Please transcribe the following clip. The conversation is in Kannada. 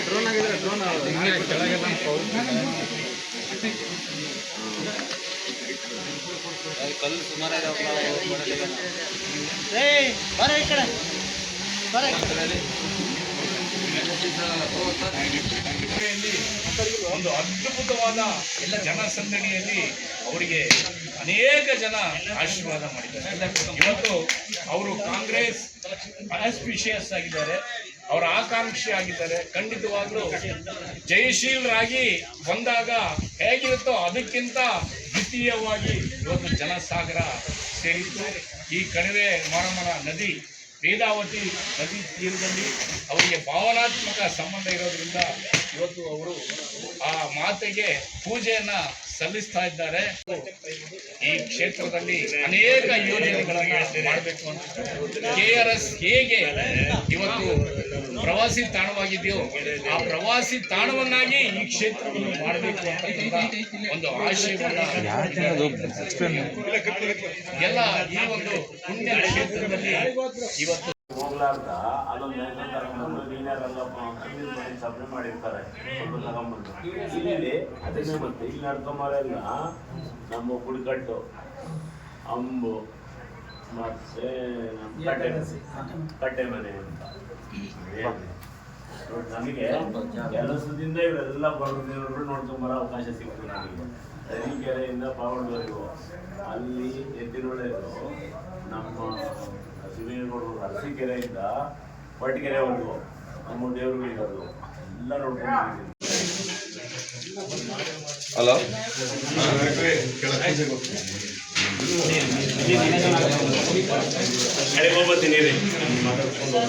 ಡ್ರೋನ್ ಆಗಿದ್ರೆ ಡ್ರೋನ್ ಕೆಳಗೆಲ್ಲ ಕಲ್ಲು ಸುಮಾರು ಬರ ಈ ಕಡೆ ಬರ ಒಂದು ಅದ್ಭುತವಾದ ಜನಸಂದಣಿಯಲ್ಲಿ ಅವರಿಗೆ ಅನೇಕ ಜನ ಆಶೀರ್ವಾದ ಮಾಡಿದ್ದಾರೆ. ಇವತ್ತು ಅವರು ಕಾಂಗ್ರೆಸ್ ಆಸ್ಪಿಷಿಯಸ್ ಆಗಿದ್ದಾರೆ, ಅವರ ಆಕಾಂಕ್ಷಿ ಆಗಿದ್ದಾರೆ. ಖಂಡಿತವಾಗ್ಲೂ ಜಯಶೀಲರಾಗಿ ಬಂದಾಗ ಹೇಗಿರುತ್ತೋ ಅದಕ್ಕಿಂತ ದ್ವಿತೀಯವಾಗಿ ಇವತ್ತು ಜನಸಾಗರ ಸೇರಿತ್ತು. ಈ ಕಣಿವೆ ಮಾರಮ್ಮನ ನದಿ, ವೇದಾವತಿ ನದಿ ತೀರದಲ್ಲಿ ಅವರಿಗೆ ಭಾವನಾತ್ಮಕ ಸಂಬಂಧ ಇರೋದ್ರಿಂದ ಇವತ್ತು ಅವರು ಆ ಮಾತೆಗೆ ಪೂಜೆಯನ್ನ ಸಲ್ಲಿಸ್ತಾ ಇದ್ದಾರೆ. ಈ ಕ್ಷೇತ್ರದಲ್ಲಿ ಅನೇಕ ಯೋಜನೆಗಳನ್ನು ಮಾಡಬೇಕು ಅಂತ KRS ಹೇಗೆ ಇವತ್ತು ಪ್ರವಾಸಿ ತಾಣವಾಗಿದೆಯೋ ಆ ಪ್ರವಾಸಿ ತಾಣವನ್ನಾಗಿ ಈ ಕ್ಷೇತ್ರವನ್ನು ಮಾಡಬೇಕು ಅಂತ ಒಂದು ಆಶಯವನ್ನ ಎಲ್ಲ ಈ ಒಂದು ಪುಣ್ಯ ಕ್ಷೇತ್ರದಲ್ಲಿ ಇವತ್ತು ಹೋಗ್ಲಾರ್ದ ಅದೊಂದು ನೀನ್ಯಾರಲ್ಲಪ್ಪ ಸಭೆ ಮಾಡಿರ್ತಾರೆ, ಸ್ವಲ್ಪ ತಗೊಂಬಂದು ಇಲ್ಲಿ ಅದನ್ನೇ ಮತ್ತೆ ಇಲ್ಲಿ ನಡ್ಕೊಂಬರೆಲ್ಲ ನಮ್ಮ ಕುಡಿಕಟ್ಟು ಅಂಬು ಮತ್ತೆ ಕಟ್ಟೆ ಮನೆ ಅಂತ ನಮಗೆ ಕೆಲಸದಿಂದ ಇವರೆಲ್ಲ ಬರೋದೇವರು ನೋಡ್ಕೊಂಬರೋ ಅವಕಾಶ ಸಿಕ್ತು. ನಮಗೆ ತರೀಕೆರೆಯಿಂದ ಪಾವಡದವರೆಗೂ ಅಲ್ಲಿ ಎತ್ತಿನೊಳೆಗೂ ನಮ್ಮ ಶಿವನಗೌಡರು ಅರಸೀಕೆರೆಯಿಂದ ಹೊರಟಗೆರೆವರೆಗೂ ನಮ್ಮ ದೇವರುಗಳಿರೋದು ಎಲ್ಲ ನೋಡ್ಕೊಂಡು ಹಲೋ ಹೋಗ್ಬತ್ತೀನಿ ಮಾತಾಡ್ಕೊಂಡು